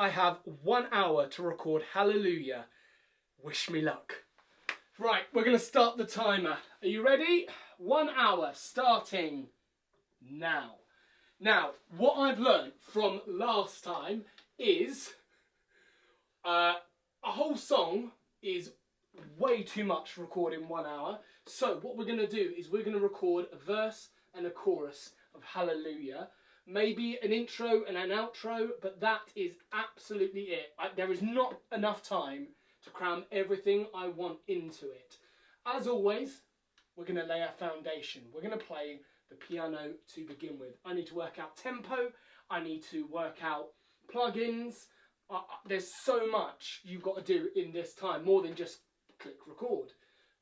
I have 1 hour to record Hallelujah. Wish me luck. Right, we're going to start the timer. Are you ready? 1 hour starting now. Now, what I've learned from last time is a whole song is way too much to record in 1 hour. So what we're going to do is we're going to record a verse and a chorus of Hallelujah. Maybe an intro and an outro, but that is absolutely it. There is not enough time to cram everything I want into it. As always, we're going to lay our foundation. We're going to play the piano to begin with. I need to work out tempo. I need to work out plugins. There's so much you've got to do in this time, more than just click record.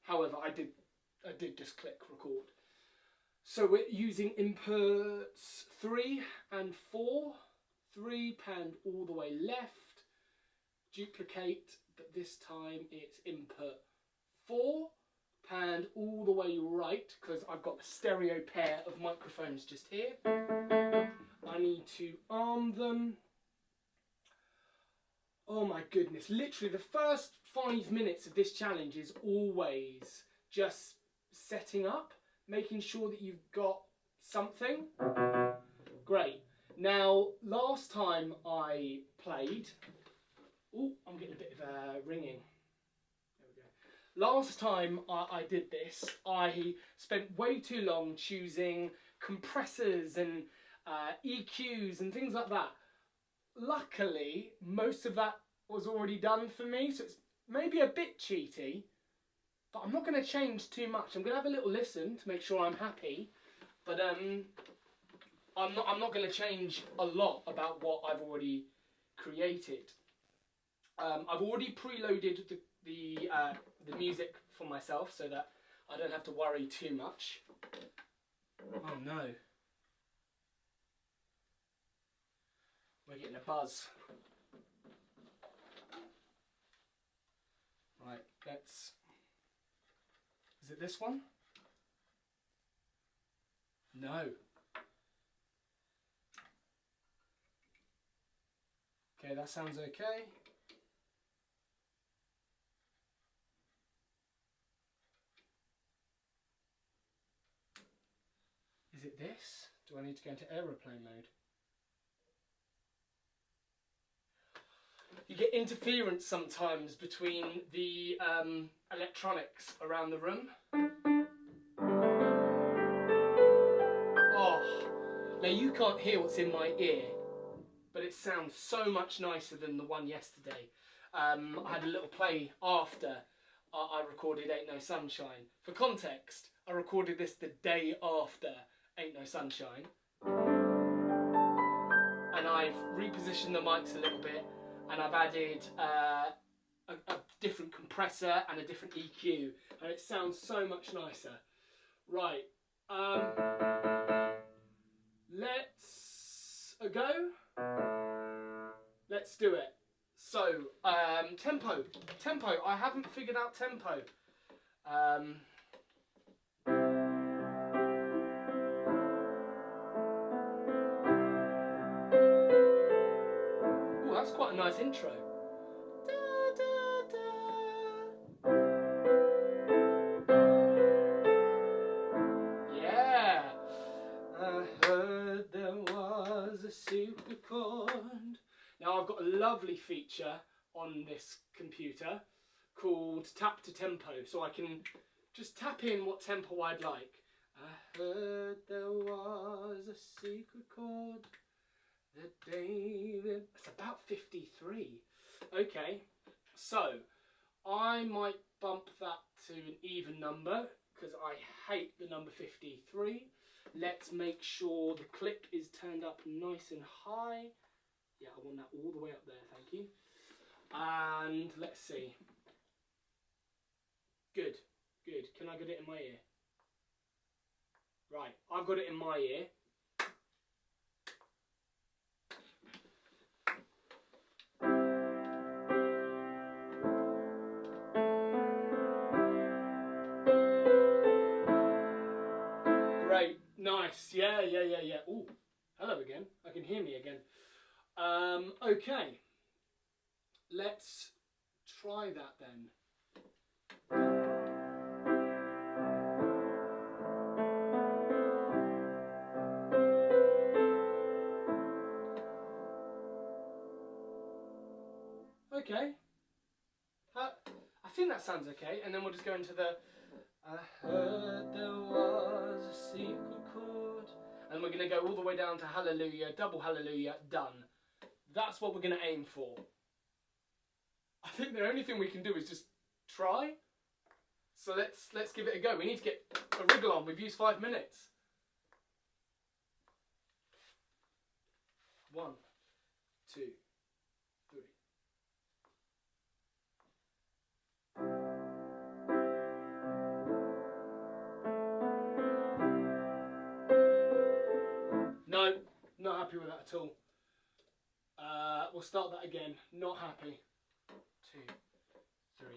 However, I did just click record. So we're using inputs 3 and 4. 3 panned all the way left. Duplicate, but this time it's input 4 panned all the way right, because I've got a stereo pair of microphones just here. I need to arm them. Oh my goodness, literally the first 5 minutes of this challenge is always just setting up, making sure that you've got something. Great. Now, last time I played... Oh, I'm getting a bit of a ringing. There we go. Last time I did this, I spent way too long choosing compressors and EQs and things like that. Luckily, most of that was already done for me, so it's maybe a bit cheaty, but I'm not going to change too much. I'm going to have a little listen to make sure I'm happy, but I'm not going to change a lot about what I've already created. I've already preloaded the music for myself so that I don't have to worry too much. Oh no. We're getting a buzz. Right, let's... Is it this one? No. Okay, that sounds okay. Is it this? Do I need to go into aeroplane mode? You get interference sometimes between the electronics around the room. Oh, now you can't hear what's in my ear, but it sounds so much nicer than the one yesterday. I had a little play after I recorded Ain't No Sunshine. For context, I recorded this the day after Ain't No Sunshine. And I've repositioned the mics a little bit, and I've added a different compressor and a different EQ, and it sounds so much nicer. Right, let's go. Let's do it. So, tempo. I haven't figured out tempo. Oh, that's quite a nice intro. Da, da, da. Yeah. I heard there was a super chord. Now I've got a lovely feature on this computer called tap to tempo, so I can just tap in what tempo I'd like. I heard there was a secret chord that David... It's about 53. Okay, so I might bump that to an even number because I hate the number 53. Let's make sure the click is turned up nice and high. Yeah, I want that all the way up there, thank you. And let's see. Good, good. Can I get it in my ear? Right, I've got it in my ear. Great, nice. Yeah. Ooh, hello again. I can hear me again. Okay, let's try that then. Okay. I think that sounds okay, and then we'll just go into the I heard there was a secret chord, and we're going to go all the way down to hallelujah, double hallelujah, done. That's what we're going to aim for. I think the only thing we can do is just try. So let's give it a go. We need to get a wriggle on. We've used 5 minutes. 1, 2, 3. No, not happy with that at all. We'll start that again. Not happy. 2, 3,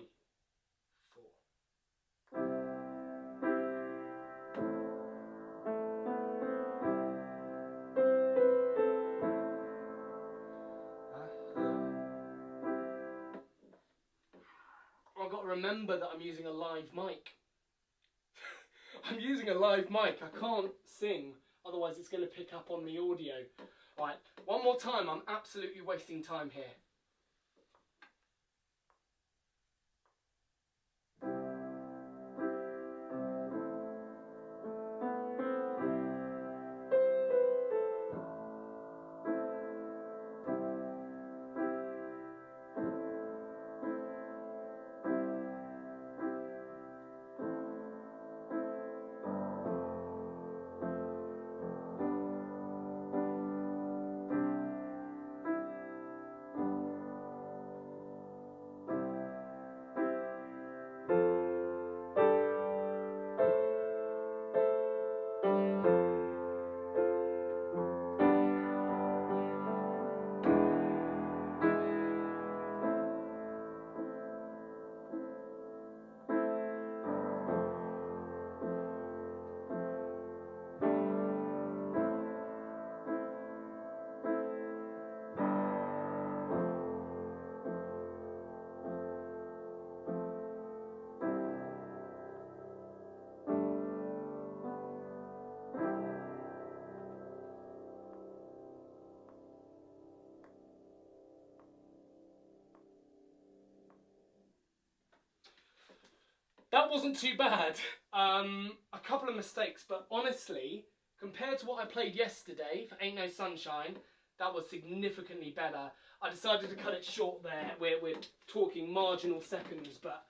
4. I've got to remember that I'm using a live mic. I'm using a live mic. I can't sing, otherwise it's going to pick up on the audio. Right, one more time. I'm absolutely wasting time here. That wasn't too bad. A couple of mistakes, but honestly, compared to what I played yesterday for Ain't No Sunshine, that was significantly better. I decided to cut it short there. We're talking marginal seconds, but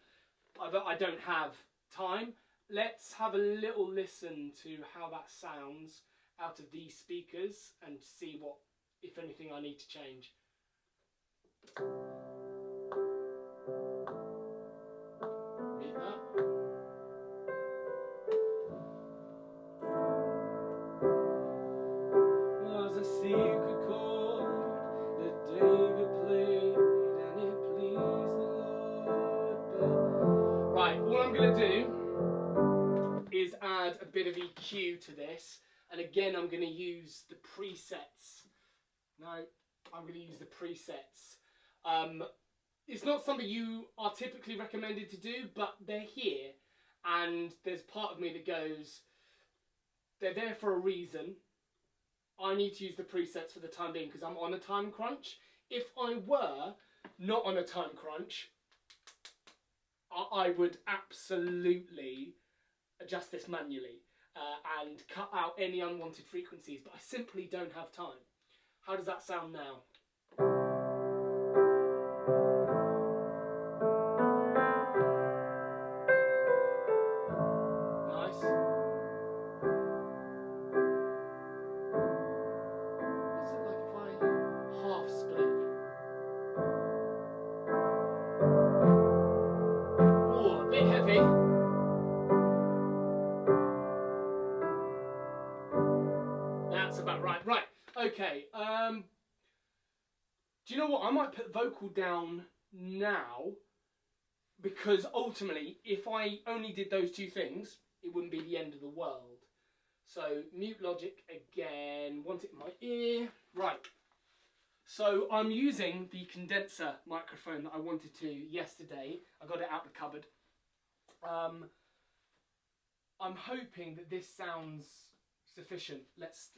I don't have time. Let's have a little listen to how that sounds out of these speakers and see what, if anything, I need to change. Read that. Was a secret chord that David played and it pleased the Lord. But... Right, all I'm going to do is add a bit of EQ to this, and again I'm going to use the presets. No, I'm going to use the presets. It's not something you are typically recommended to do, but they're here, and there's part of me that goes, they're there for a reason. I need to use the presets for the time being because I'm on a time crunch. If I were not on a time crunch, I would absolutely adjust this manually and cut out any unwanted frequencies, but I simply don't have time. How does that sound now? Nice. What's it like if I half split? Oh, a bit heavy. That's about right. Right, okay. Do you know what? I might put vocal down now, because ultimately, if I only did those two things, it wouldn't be the end of the world. So, mute Logic again, want it in my ear. Right. So I'm using the condenser microphone that I wanted to yesterday. I got it out the cupboard. I'm hoping that this sounds sufficient. Let's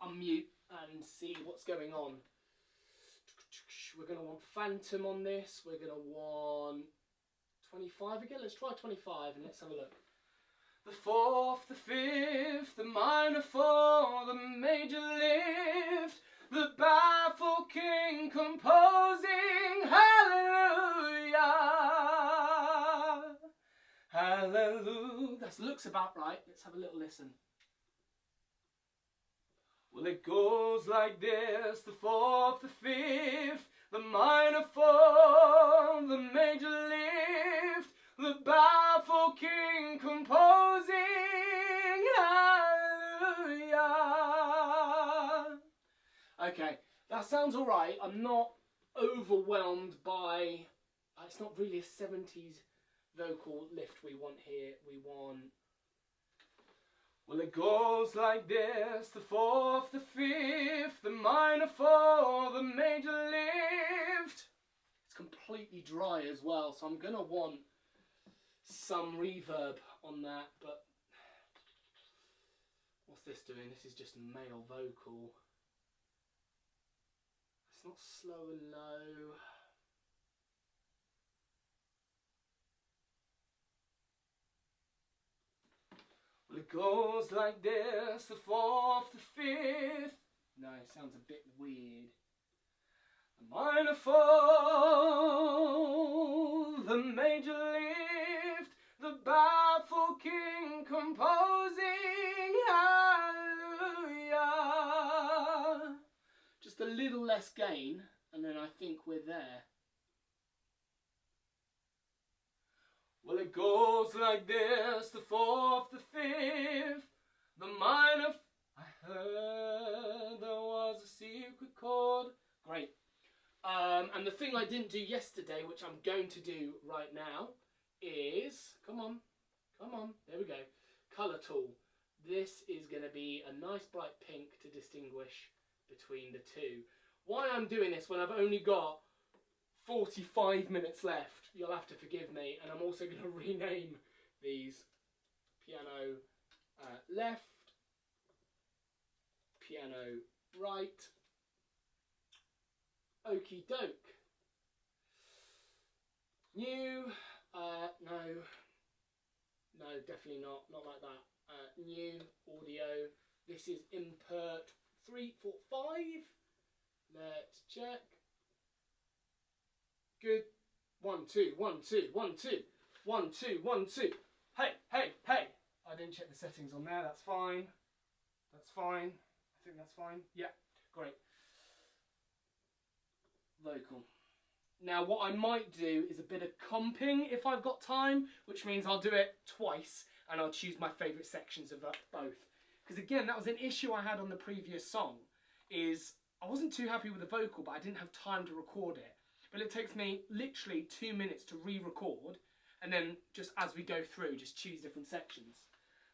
unmute and see what's going on. We're going to want phantom on this. We're going to want 25 again. Let's try 25 and let's have a look. The fourth, the fifth, the minor four, the major lift, the baffled king composing hallelujah. Hallelujah. That looks about right. Let's have a little listen. Well, it goes like this, the fourth, the fifth, the minor four, the major lift, the baffled king composing hallelujah. Okay, that sounds alright. I'm not overwhelmed by, it's not really a 70s vocal lift we want here. We want, well, it goes like this, the fourth, the fifth, the minor four, the major lift. It's completely dry as well, so I'm going to want some reverb on that, but what's this doing? This is just a male vocal. It's not slow and low. Well, it goes like this, the fourth, the fifth. No, it sounds a bit weird. The minor fall, the major lift, the baffled king composing hallelujah. Just a little less gain, and then I think we're there. Well, it goes like this, the fourth, the fifth, the minor. I heard there was a secret chord. Great. And the thing I didn't do yesterday, which I'm going to do right now, is, come on, there we go, colour tool. This is going to be a nice bright pink to distinguish between the two. Why I'm doing this when I've only got 45 minutes left, you'll have to forgive me, and I'm also going to rename these piano left, piano right, okie doke. New, no, definitely not like that. New audio, this is input 3, 4, 5, let's check. Good. 1, 2, 1, 2, 1, 2, 1, 2, 1, 2. Hey, hey, hey. I didn't check the settings on there. That's fine. That's fine. I think that's fine. Yeah, great. Vocal. Now, what I might do is a bit of comping if I've got time, which means I'll do it twice and I'll choose my favourite sections of both. Because again, that was an issue I had on the previous song, is I wasn't too happy with the vocal, but I didn't have time to record it. But it takes me literally 2 minutes to re-record, and then just as we go through, just choose different sections.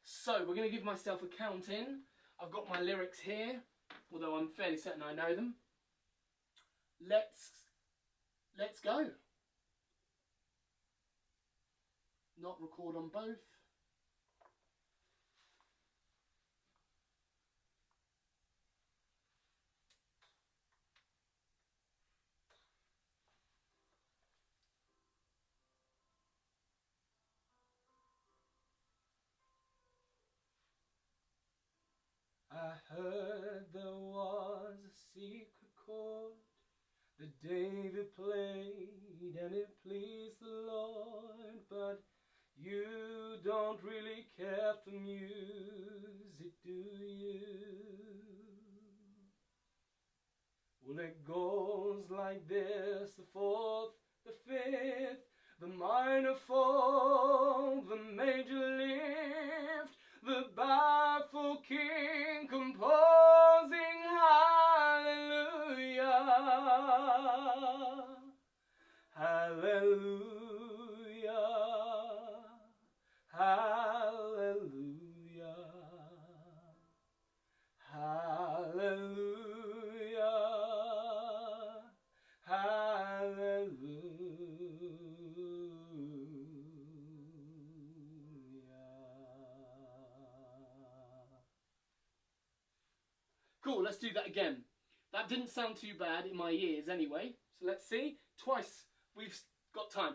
So we're going to give myself a count in. I've got my lyrics here, although I'm fairly certain I know them. Let's go. Not record on both. I heard there was a secret chord that David played and it pleased the Lord, but you don't really care for music, do you? Well, it goes like this, the fourth, the fifth, the minor fall, the major lift, the baffled king composing hallelujah, hallelujah, hallelujah, hallelujah. let's do that again. That didn't sound too bad in my ears anyway. So let's see. Twice. We've got time.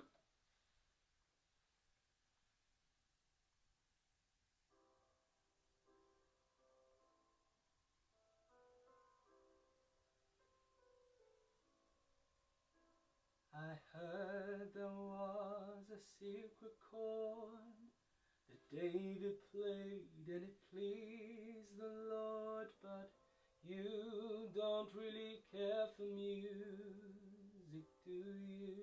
I heard there was a secret chord that David played and it pleased the Lord, but you don't really care for music, do you?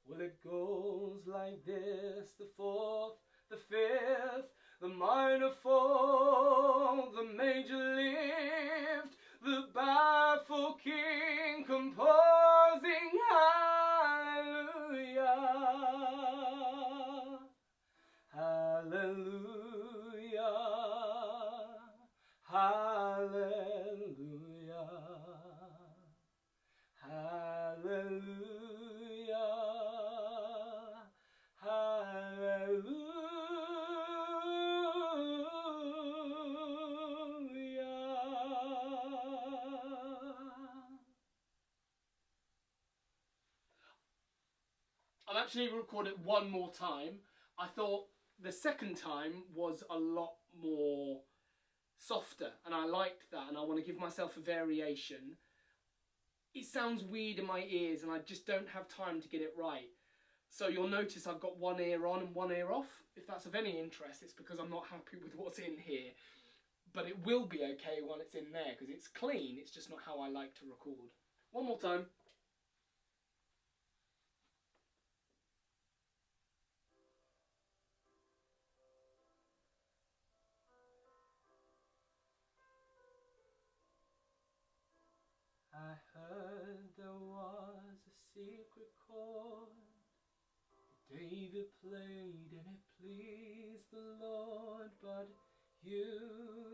Well, it goes like this: the fourth, the fifth, the minor fall, the major lift, the baffled king composing hallelujah, hallelujah, hallelujah, hallelujah, hallelujah. I've actually recorded it one more time. I thought the second time was a lot more softer, and I liked that, and I want to give myself a variation. It sounds weird in my ears, and I just don't have time to get it right. So you'll notice I've got one ear on and one ear off. If that's of any interest, it's because I'm not happy with what's in here. But it will be okay when it's in there, because it's clean. It's just not how I like to record. One more time. I heard there was a secret chord that David played and it pleased the Lord, but you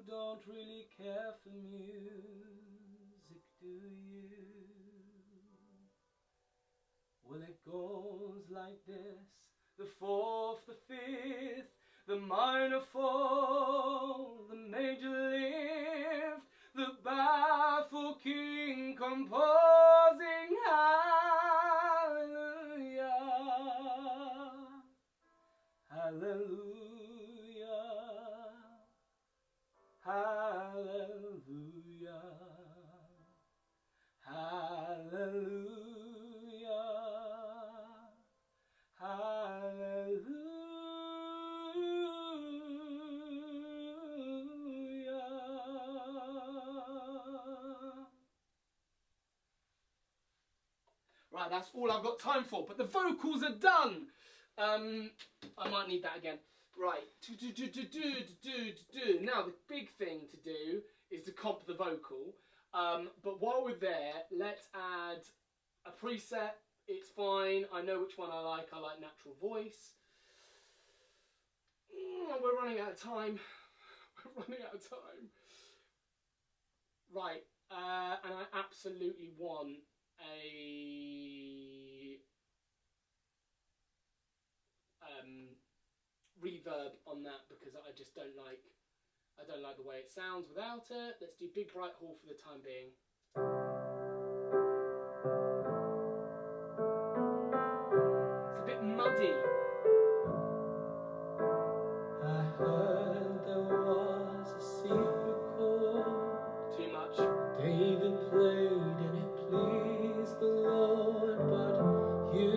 don't really care for music, do you? Well, it goes like this: the fourth, the fifth, the minor fall, the major lift, the baffled king composing hallelujah, hallelujah, hallelujah, hallelujah, hallelujah. Right, that's all I've got time for, but the vocals are done. I might need that again. Right, now the big thing to do is to comp the vocal. But while we're there, let's add a preset. It's fine. I know which one I like. I like natural voice. We're running out of time. We're running out of time. Right, and I absolutely want a reverb on that, because I just don't like the way it sounds without it. Let's do Big Bright Hall for the time being. It's a bit muddy. I heard there was a secret chord. Too much. David played and it pleased the Lord, but you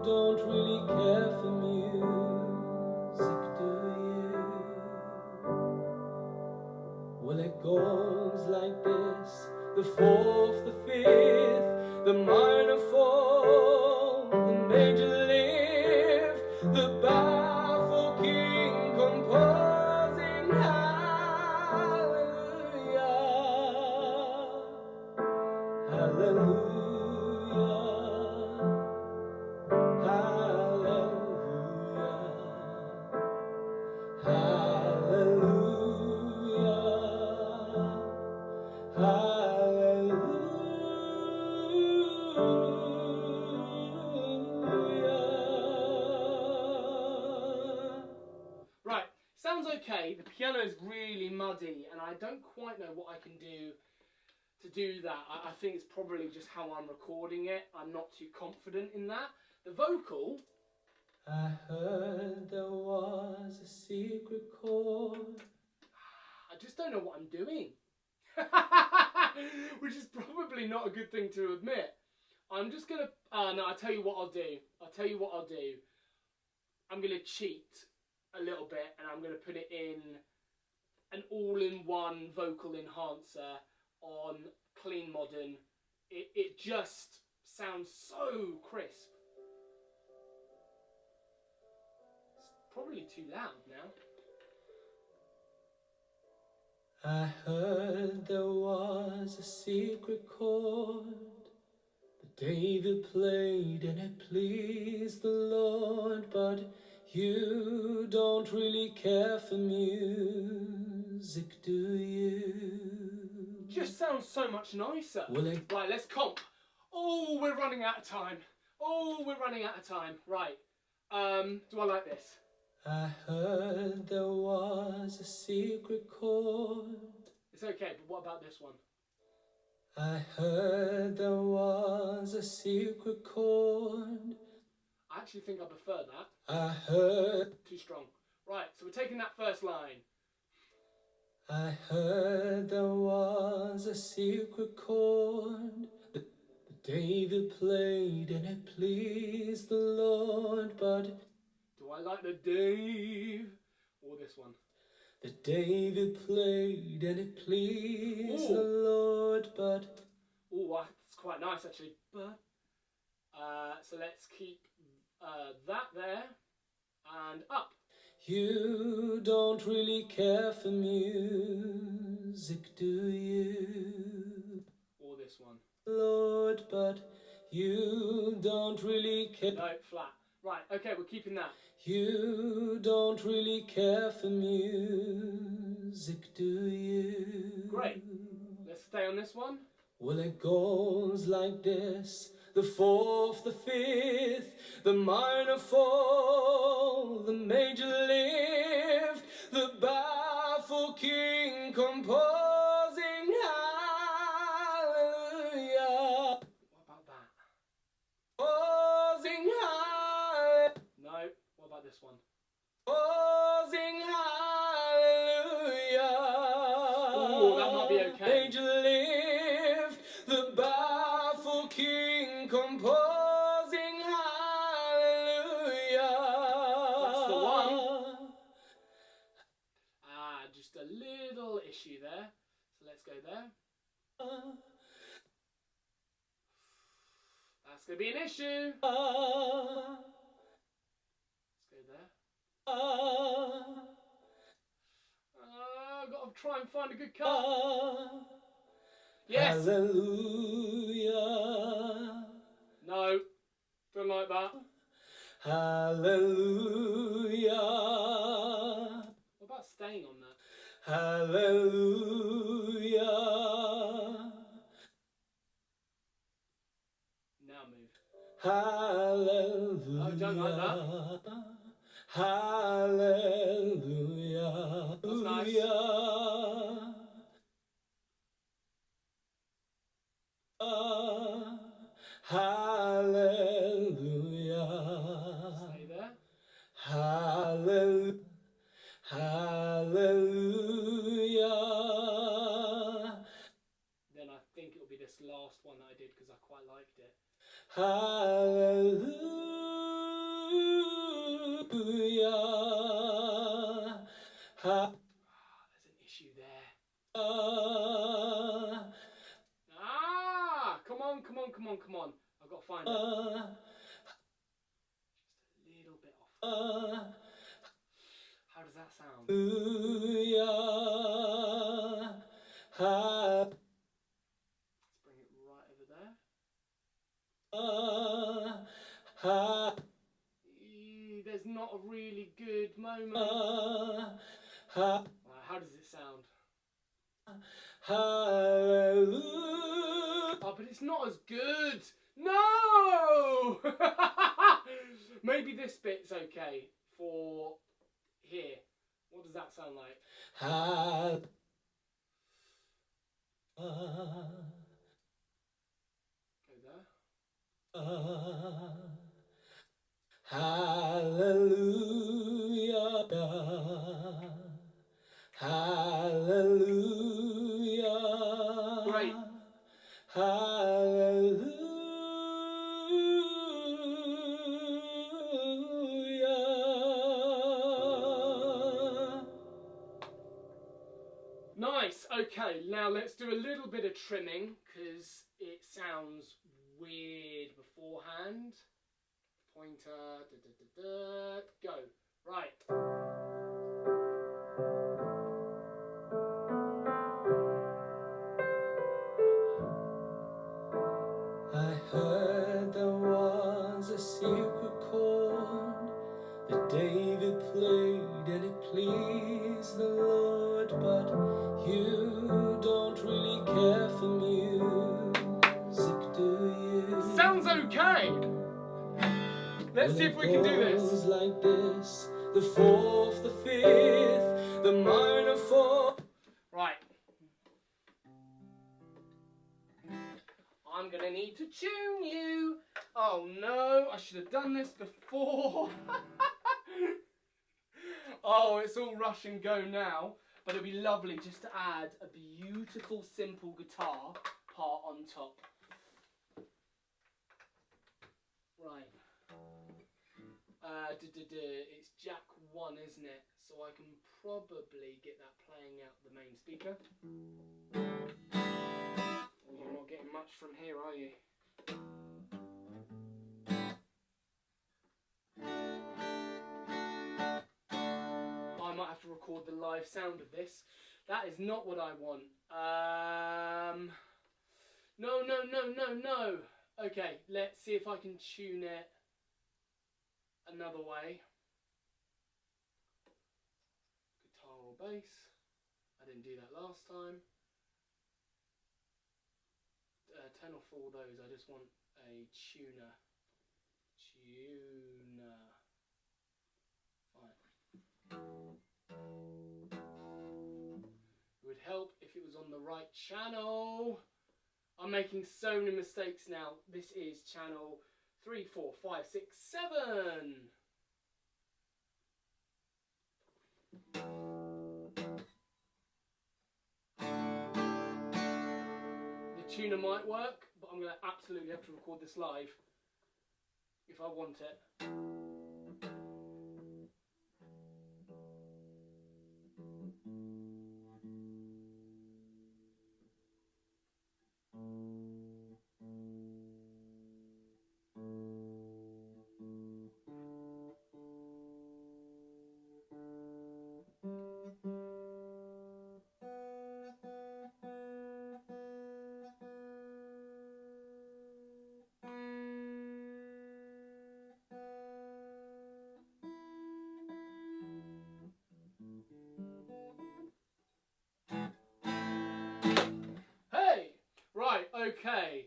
don't really care for music, do you? Well, it goes like this: the fourth, the fifth, the minor fall, the major lift, the baffled king composing hallelujah, hallelujah, hallelujah, hallelujah, hallelujah. Right, sounds okay. The piano is really muddy, and I don't quite know what I can do to do that. I think it's probably just how I'm recording it. I'm not too confident in that. The vocal. I heard there was a secret chord. I just don't know what I'm doing. Which is probably not a good thing to admit. I'm just going to... no, I'll tell you what I'll do. I'm going to cheat a little bit, and I'm going to put it in an all-in-one vocal enhancer on Clean Modern. It just sounds so crisp. It's probably too loud now. I heard there was a secret chord that David played and it pleased the Lord, but you don't really care for music, do you? Just sounds so much nicer. Right, let's comp. Oh, we're running out of time. Right. Do I like this? I heard there was a secret chord. It's okay, but what about this one? I heard there was a secret chord. I actually think I prefer that. I heard... Too strong. Right, so we're taking that first line. I heard there was a secret chord that David played and it pleased the Lord, but... Do I like the Dave or this one? The David played and it pleased the Lord, but... Oh, that's quite nice actually. But so let's keep that there and up. You don't really care for music, do you? Or this one. Lord, but you don't really care. No, flat. Right, okay, we're keeping that. You don't really care for music, do you? Great. Let's stay on this one. Well, it goes like this. The fourth, the fifth, the minor fall, the major lift, the baffled king composing hallelujah. What about that? Composing hallelujah. No, what about this one? Composing hallelujah. Oh, that might be okay. Major lift, the baffled king composing hallelujah. That's the one. Just a little issue there. So let's go there. That's going to be an issue. Let's go there. I've got to try and find a good cut. Yes. Hallelujah. No, don't like that. Hallelujah. What about staying on that? Hallelujah. Now move. Hallelujah. Oh, don't like that. Hallelujah. That's nice. Hallelujah. Stay there. Hallelujah. Hallelujah. Then I think it'll be this last one that I did because I quite liked it. Hallelujah. There's an issue there. Come on. I've got to find it. Just a little bit off. How does that sound? Let's bring it right over there. There's not a really good moment. Right, how does it sound? Hallelujah. Oh, but it's not as good. No! Maybe this bit's okay for here. What does that sound like? Go there. Hallelujah. Hallelujah. Great. Hallelujah. Nice. Okay, now let's do a little bit of trimming because it sounds weird beforehand. Pointer, go. Right. I heard there was a secret chord that David played and it pleased the Lord, but you don't really care for music, do you? Sounds okay. Let's see if we can do this. Like this, the fourth, the fifth, the minor fourth. Right. I'm gonna need to tune you. Oh no, I should have done this before. Oh, it's all rush and go now, but it'd be lovely just to add a beautiful, simple guitar part on top. Right. It's jack 1, isn't it? So I can probably get that playing out the main speaker. Oh, you're not getting much from here, are you? I might have to record the live sound of this. That is not what I want. No. Okay, let's see if I can tune it another way. Guitar or bass. I didn't do that last time. Turn off all those. I just want a tuner. Fine. It would help if it was on the right channel. I'm making so many mistakes now. This is channel 3, 4, 5, 6, 7. The tuner might work, but I'm going to absolutely have to record this live if I want it. Hey! Right, okay.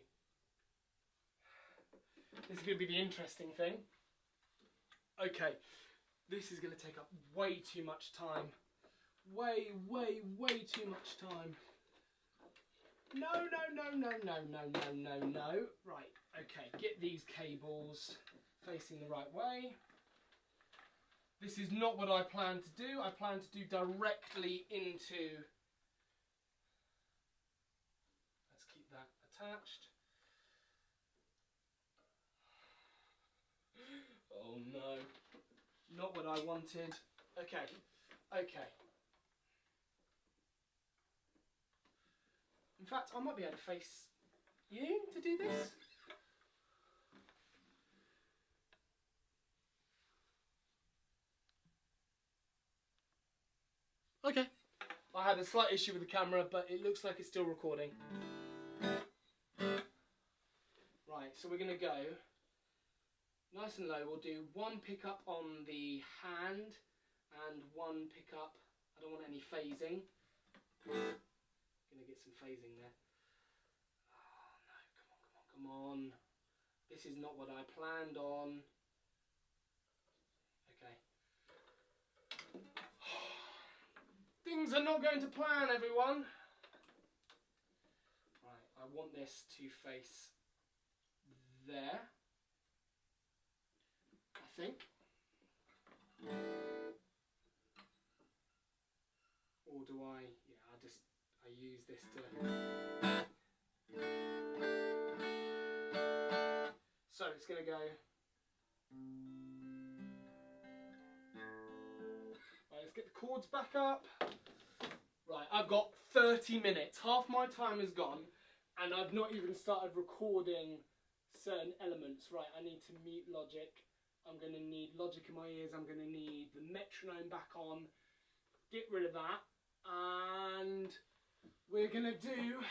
This is going to be the interesting thing. Okay, this is going to take up way too much time. Way too much time. No. Right, okay, get these cables facing the right way. This is not what I plan to do. I plan to do directly into... Let's keep that attached. Oh no, not what I wanted. Okay. In fact, I might be able to face you to do this. Okay. I had a slight issue with the camera, but it looks like it's still recording. Right, so we're going to go nice and low. We'll do one pickup on the hand and one pickup. I don't want any phasing. Going to get some phasing there. Oh no, come on. This is not what I planned on. Okay. Things are not going to plan, everyone. Right, I want this to face there, I think. Or do I, yeah, I use this to... So it's going to go... Right, let's get the chords back up. Right, I've got 30 minutes. Half my time is gone, and I've not even started recording certain elements. Right, I need to mute Logic. I'm going to need Logic in my ears. I'm going to need the metronome back on. Get rid of that. And we're going to do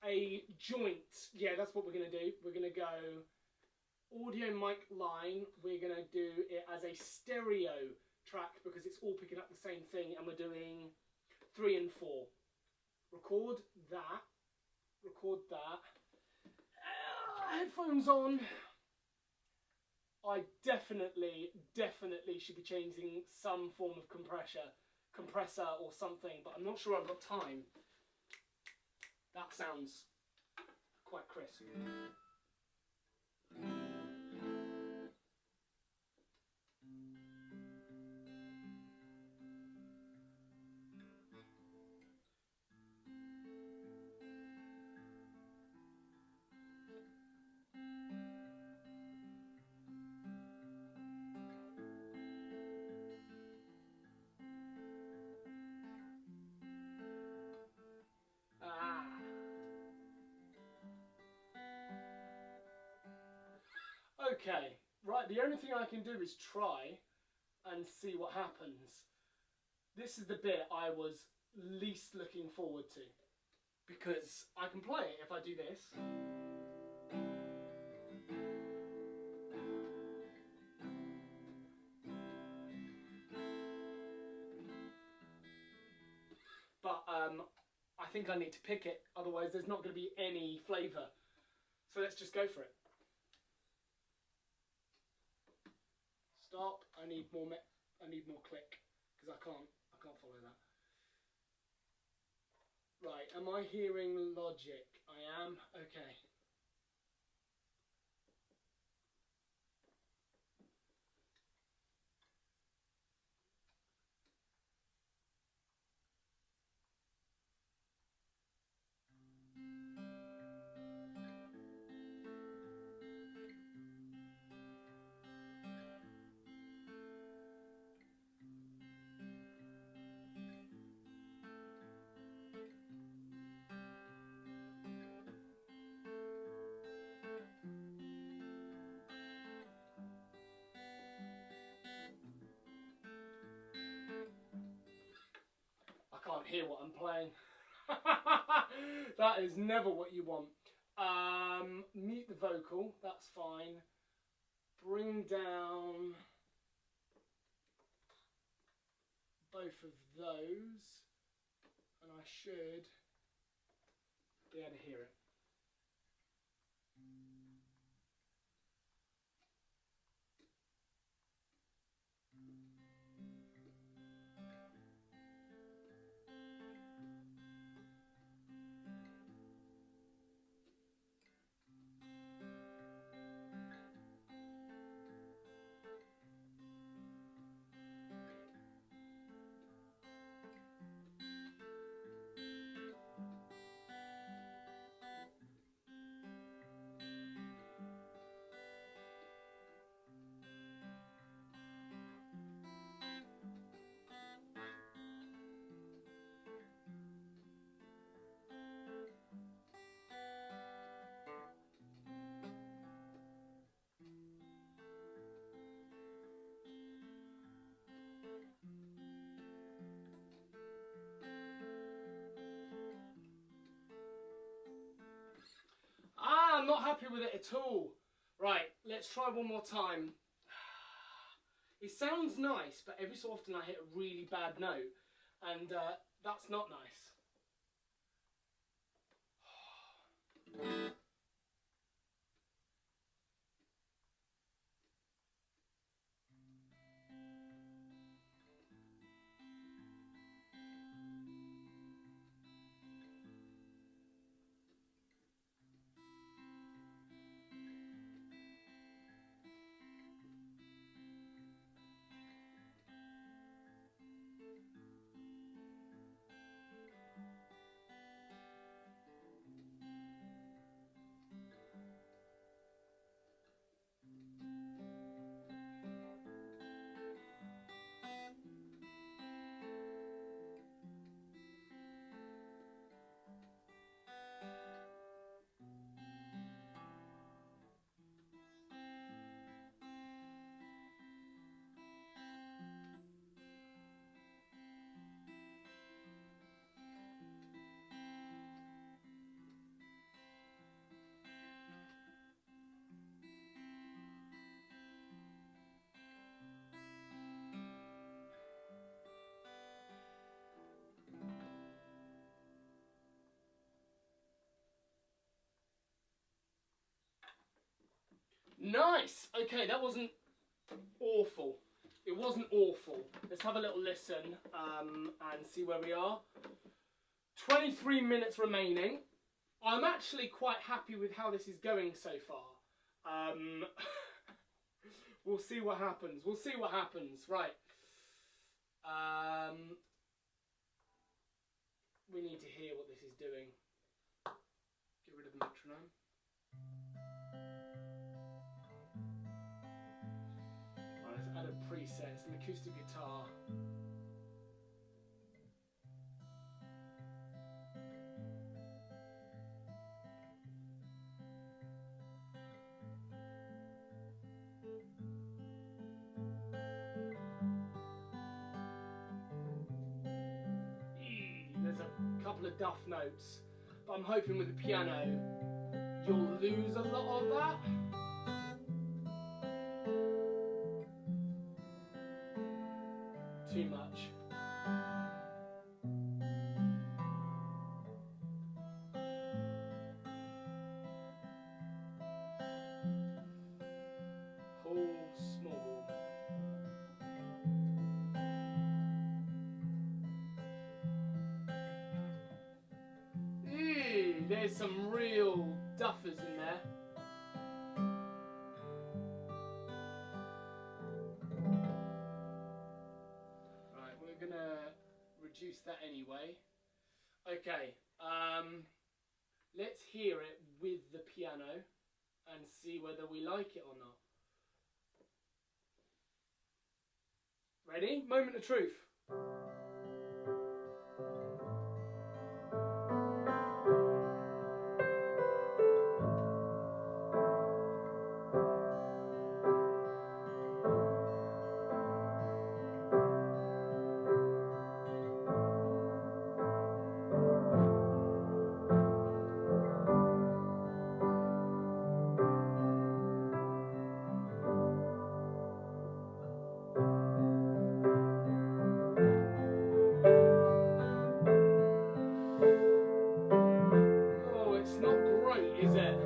a joint. Yeah, that's what we're going to do. We're going to go audio mic line. We're going to do it as a stereo track because it's all picking up the same thing, and we're doing 3 and 4. Record that. Record that. Headphones on. I definitely should be changing some form of compressor or something, but I'm not sure I've got time. That sounds quite crisp. Okay, right, the only thing I can do is try and see what happens. This is the bit I was least looking forward to, because I can play it if I do this. But I think I need to pick it, otherwise there's not going to be any flavour. So let's just go for it. Stop. I need more click, because I can't follow that. Right, am I hearing Logic? I am. Okay. I can't hear what I'm playing. That is never what you want. Mute the vocal, that's fine. Bring down both of those, and I should be able to hear it. I'm not happy with it at all. Right, let's try one more time. It sounds nice, but every so often I hit a really bad note, and that's not nice. Nice. Okay, that wasn't awful. It wasn't awful. Let's have a little listen and see where we are. 23 minutes remaining. I'm actually quite happy with how this is going so far. We'll see what happens. We'll see what happens. Right. We need to hear what this is doing. Get rid of the metronome. Right, let's add a preset. It's an acoustic guitar. There's a couple of duff notes, but I'm hoping with the piano you'll lose a lot of that. Too much. Oh, small. There's some real duffers in there. Right, we're gonna reduce that anyway. Okay, let's hear it with the piano and see whether we like it or not. Ready? Moment of truth. Oh, it's not great, is it?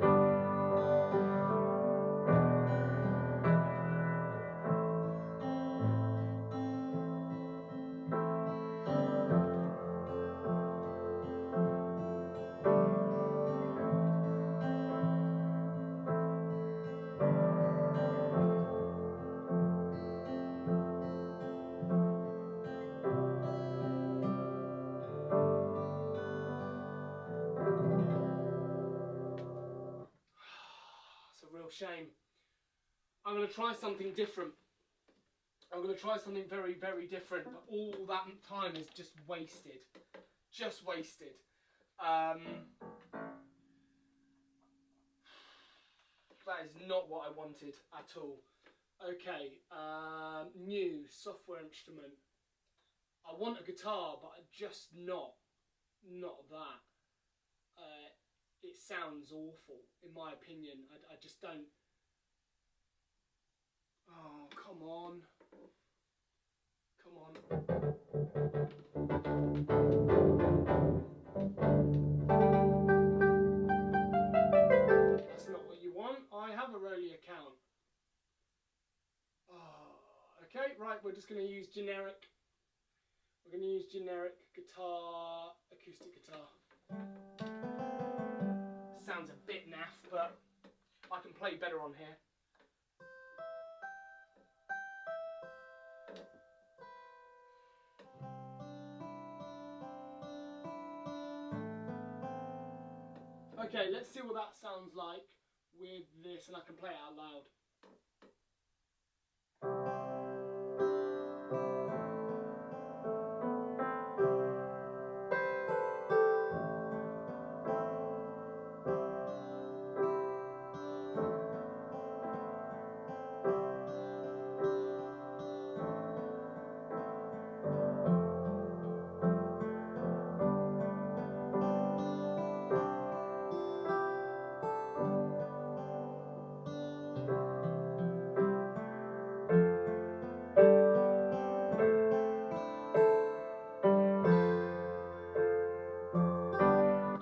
It's a real shame. I'm going to try something different. I'm going to try something very, very different, but all that time is just wasted. Just wasted. That is not what I wanted at all. Okay, new software instrument. I want a guitar, but just not that. It sounds awful, in my opinion. I just don't. Oh, come on. Come on. That's not what you want. I have a Rolly account. Oh, okay, right, we're just going to use generic. We're going to use generic guitar, acoustic guitar. Sounds a bit naff, but I can play better on here. Okay, let's see what that sounds like with this, and I can play it out loud.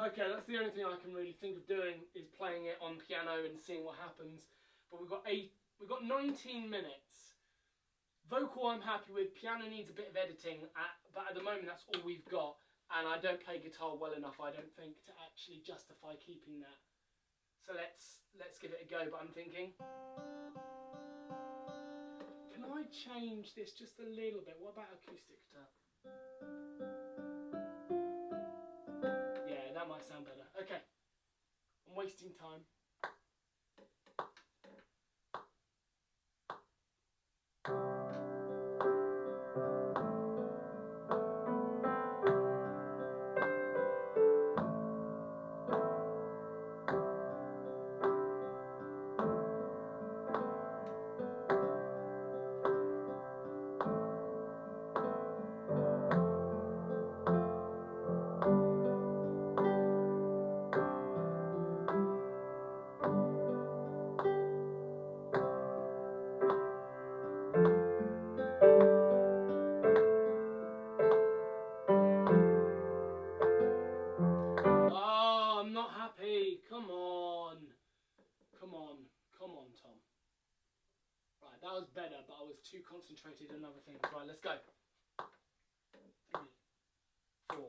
Okay, that's the only thing I can really think of doing, is playing it on piano and seeing what happens. but we've got 19 minutes. Vocal I'm happy with, piano needs a bit of editing, but at the moment that's all we've got, and I don't play guitar well enough, I don't think, to actually justify keeping that. So let's give it a go, but I'm thinking, can I change this just a little bit? What about acoustic guitar? Yeah, that might sound better. Okay, I'm wasting time. Oh, I'm not happy. Come on. Come on. Come on, Tom. Right, that was better, but I was too concentrated on other things. Right, let's go. 3, 4.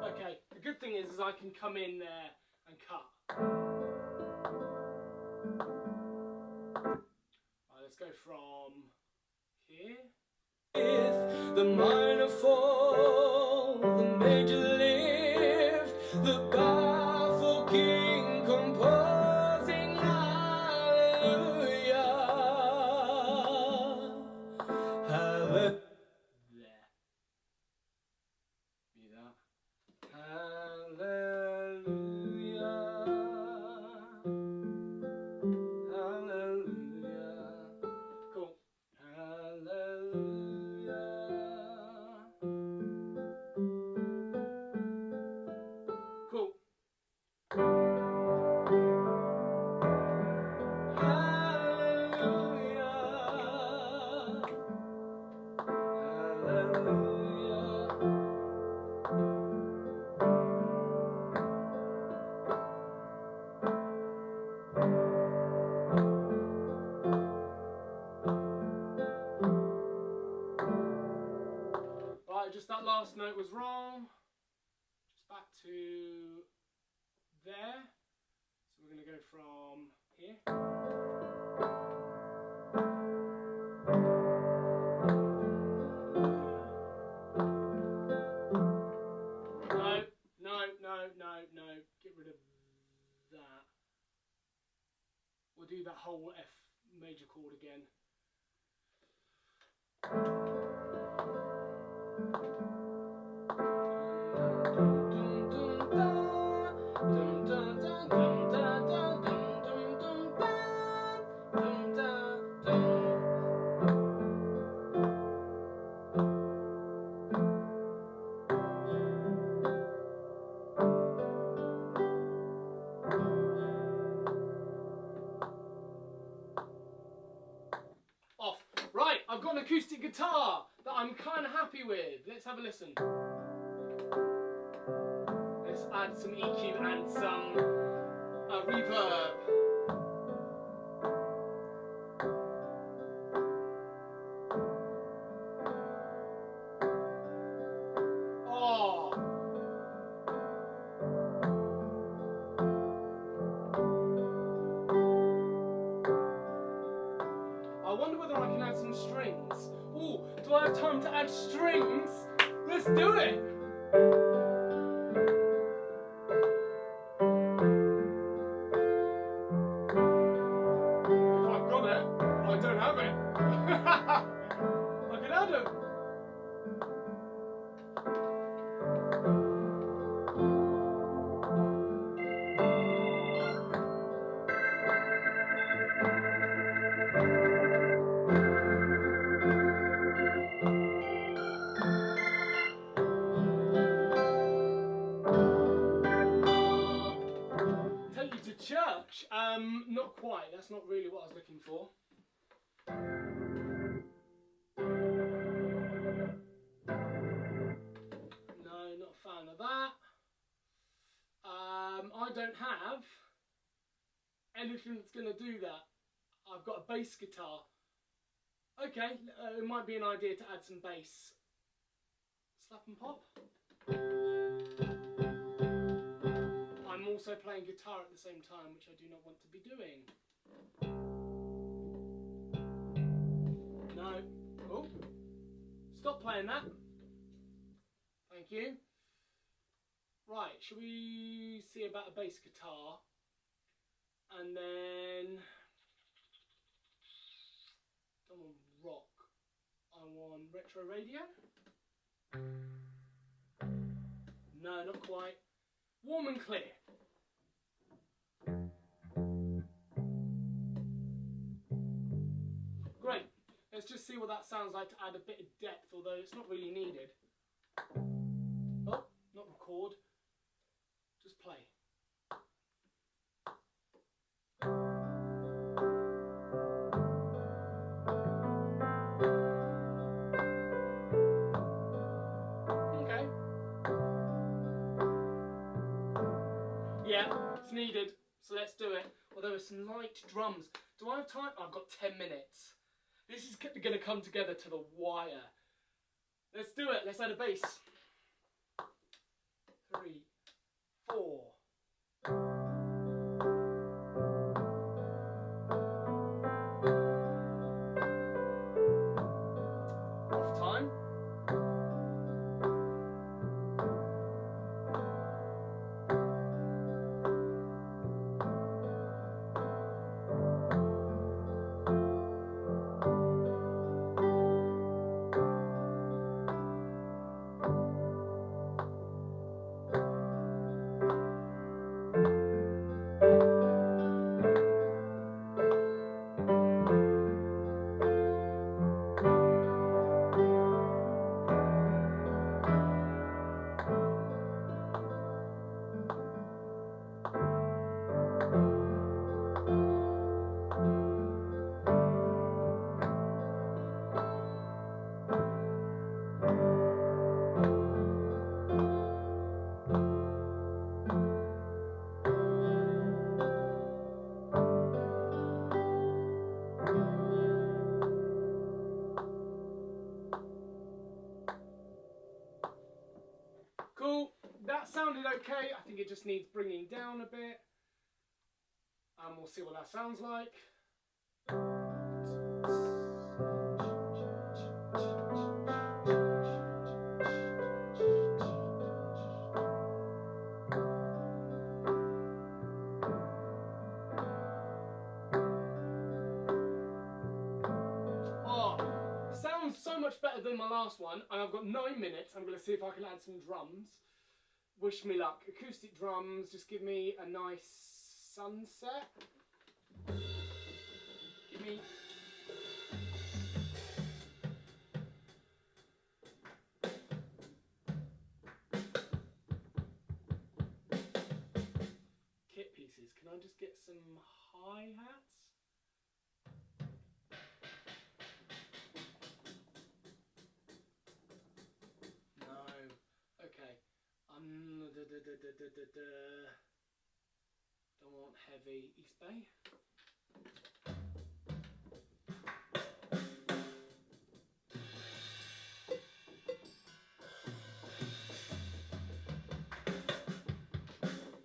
Okay, the good thing is I can come in there and cut. Right, let's go from here. With the minor fall, the major lift, the baffled king composing hallelujah. Hallelujah. There. Be that. Hallelujah. Hallelujah. Cool. Hallelujah. Cool. Hallelujah. Hallelujah. Right, just that last note was wrong. Just back to there. So we're going to go from here. No. Get rid of that. We'll do that whole F major chord again. Off. Right, I've got an acoustic guitar that I'm kind of happy with. Let's have a listen. Let's add some EQ and some reverb. Oh. I wonder whether I can add some strings. Ooh, do I have time to add strings? Let's Let's do it. If I've got it, I don't have it. Look at Adam. Take you to church? Not quite. That's not really what I was looking for. No, not a fan of that. I don't have anything that's going to do that. I've got a bass guitar. Okay, it might be an idea to add some bass. Slap and pop. I'm also playing guitar at the same time, which I do not want to be doing. No. Oh. Stop playing that. Thank you. Right, shall we see about a bass guitar? And then... I want rock. I want retro radio. No, not quite. Warm and clear. Great. Let's just see what that sounds like to add a bit of depth, although it's not really needed. Oh, not record. Just play. Okay. Yeah, it's needed, so let's do it. Although there's some light drums. Do I have time? I've got 10 minutes. This is going to come together to the wire. Let's do it. Let's add a bass. 3, 4. Off time. Cool, that sounded okay. I think it just needs bringing down a bit. And we'll see what that sounds like. Oh, sounds so much better than my last one. And I've got 9 minutes. I'm going to see if I can add some drums. Wish me luck. Acoustic drums, just give me a nice sunset. Give me... kit pieces. Can I just get some hi-hats? No. Okay. Don't want heavy East Bay.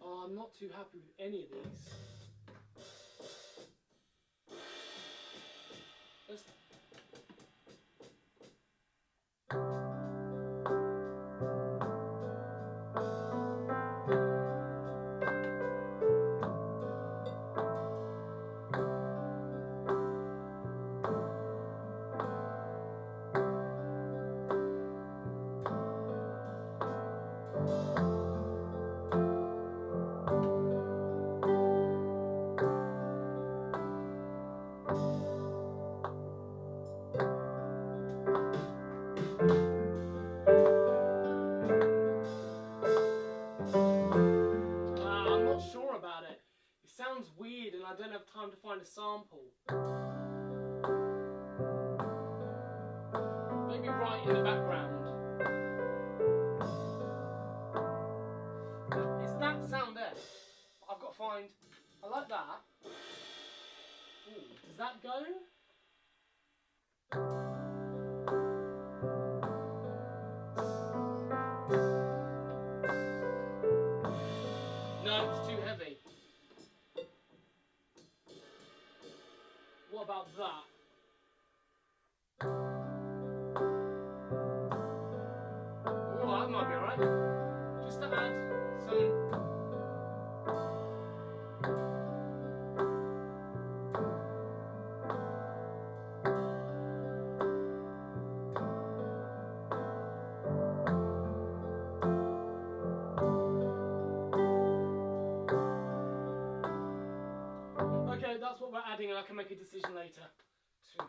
Oh, I'm not too happy with any of these. Let's... find a sample. Maybe right in the background. Is that sound there? I've got to find. I like that. Ooh, does that go? No, it's too heavy. What about that? Oh, that might be alright. Just to add some. Okay, that's what we're adding, and I can make a decision later. 2,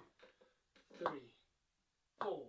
3, 4.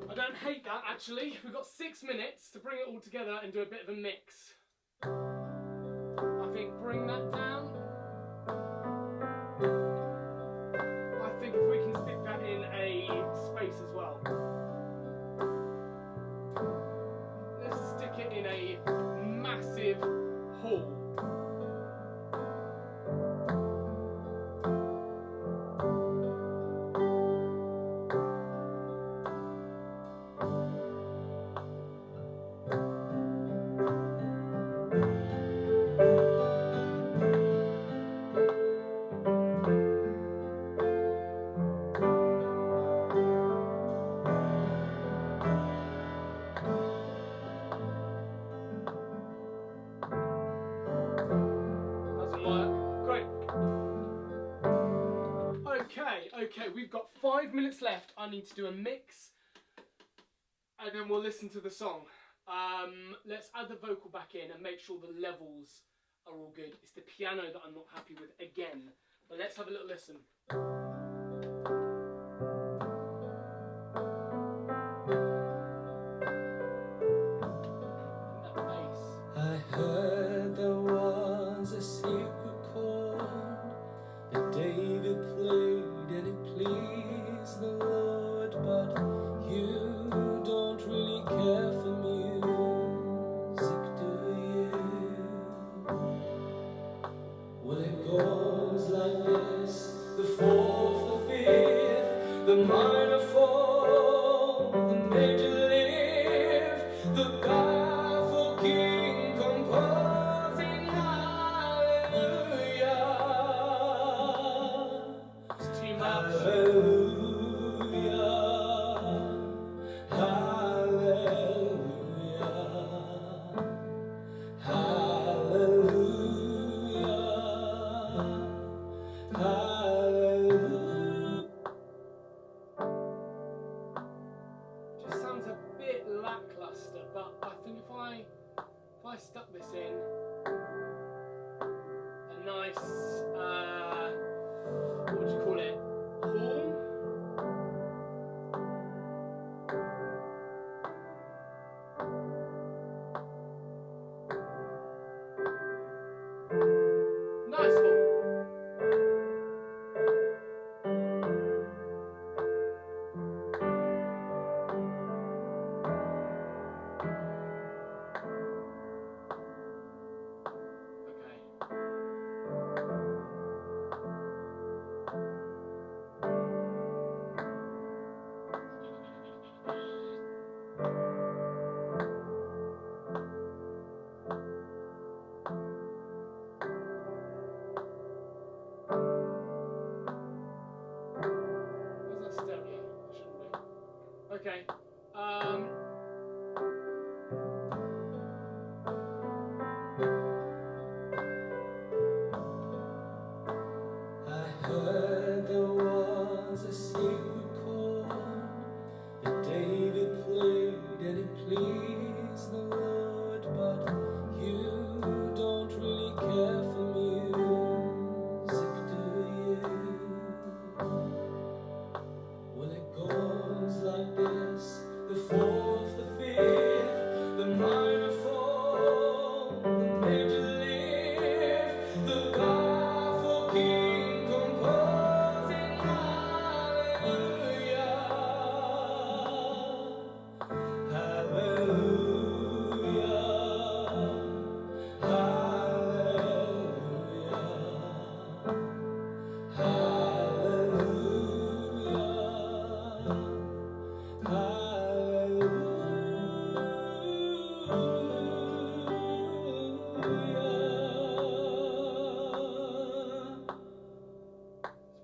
I don't hate that actually. We've got 6 minutes to bring it all together and do a bit of a mix. I think bring that down. I think if we can stick that in a space as well. Let's stick it in a massive hall. Okay, we've got 5 minutes left. I need to do a mix and then we'll listen to the song. Let's add the vocal back in and make sure the levels are all good. It's the piano that I'm not happy with again, but let's have a little listen. That bass. I heard there was a secret chord that David played and it pleased the Lord, but you don't really care for music, do you? Well, it goes like this: the fourth, the fifth, the minor fall, the major lift, the powerful king composing hallelujah. It's too much. Hallelujah, hallelujah, hallelujah, hallelujah. Just sounds a bit lackluster, but I think if I stuck this in a nice what would you call it? Hall? Nice hall. heard there was a secret chord that David played and it pleased the Lord, but you don't really care for music, do you? Well, it goes like this: the fourth, the fifth, the minor fall, the major lift, the powerful king composing hallelujah, hallelujah, hallelujah, hallelujah.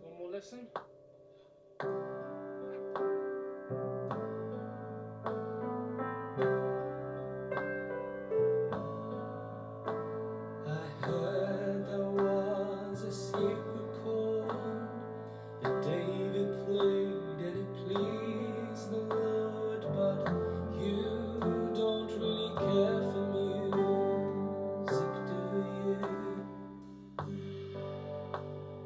One more listen. I heard there was a secret chord that David played and it pleased the Lord, but you don't really care for music, do you?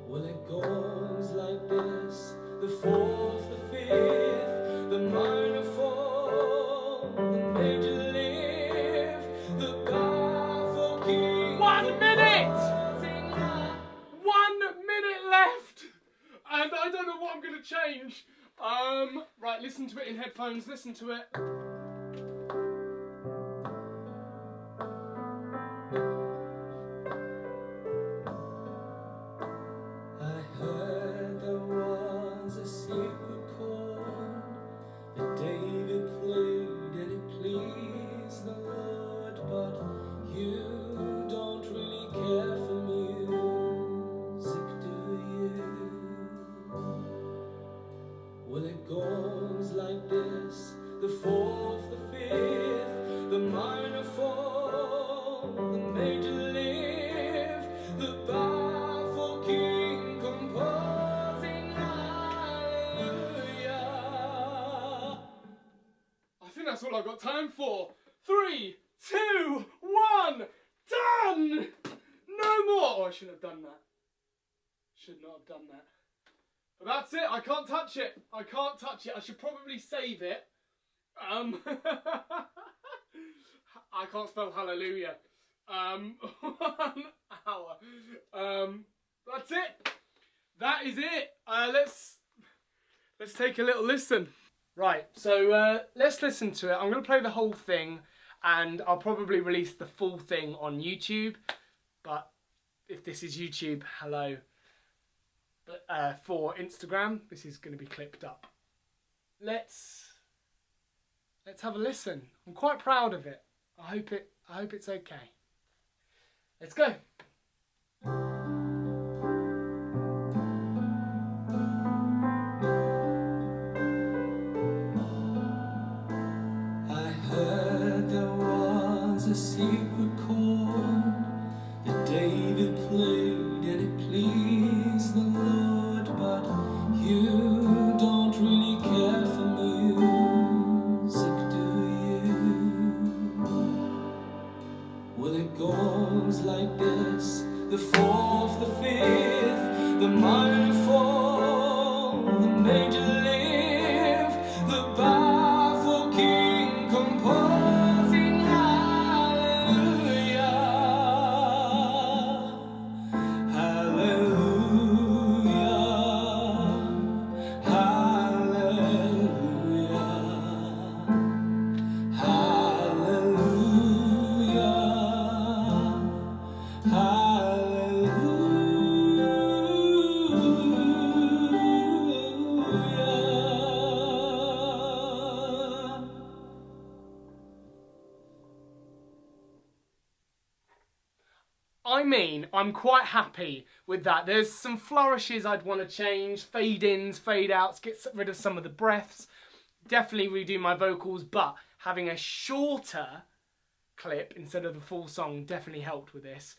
Well, it goes like this: the fourth, the fifth, the minor fall, the major lift, the powerful king. 1 minute! 1 minute left! And I don't know what I'm going to change. Right, listen to it in headphones, listen to it. I heard there was a secret chord that David played and it pleased the Lord, but you don't really care for music, do you? Well, it goes like this: the fourth, the fifth, the minor fall, the major lift, the powerful king composing hallelujah. I think that's all I've got time for. 3, 2, 1, done! No more! Oh, I shouldn't have done that. Should not have done that. But that's it, I can't touch it. I can't touch it. I should probably save it. I can't spell hallelujah. 1 hour. That's it. That is it. Let's take a little listen. Right, so let's listen to it. I'm going to play the whole thing, and I'll probably release the full thing on YouTube. But if this is YouTube, hello. But for Instagram, this is going to be clipped up. Let's have a listen. I'm quite proud of it. I hope it's okay. Let's go. I heard there was a secret chord that David played and it pleased the Lord, but you don't really care for music, do you? Well, it goes like this: the fourth, the fifth, the minor fall, the major lift, the powerful king composing hallelujah, hallelujah, hallelujah, hallelujah, hallelujah. I mean, I'm quite happy with that. There's some flourishes I'd want to change, fade-ins, fade-outs, get rid of some of the breaths, definitely redo my vocals, but having a shorter clip instead of the full song definitely helped with this.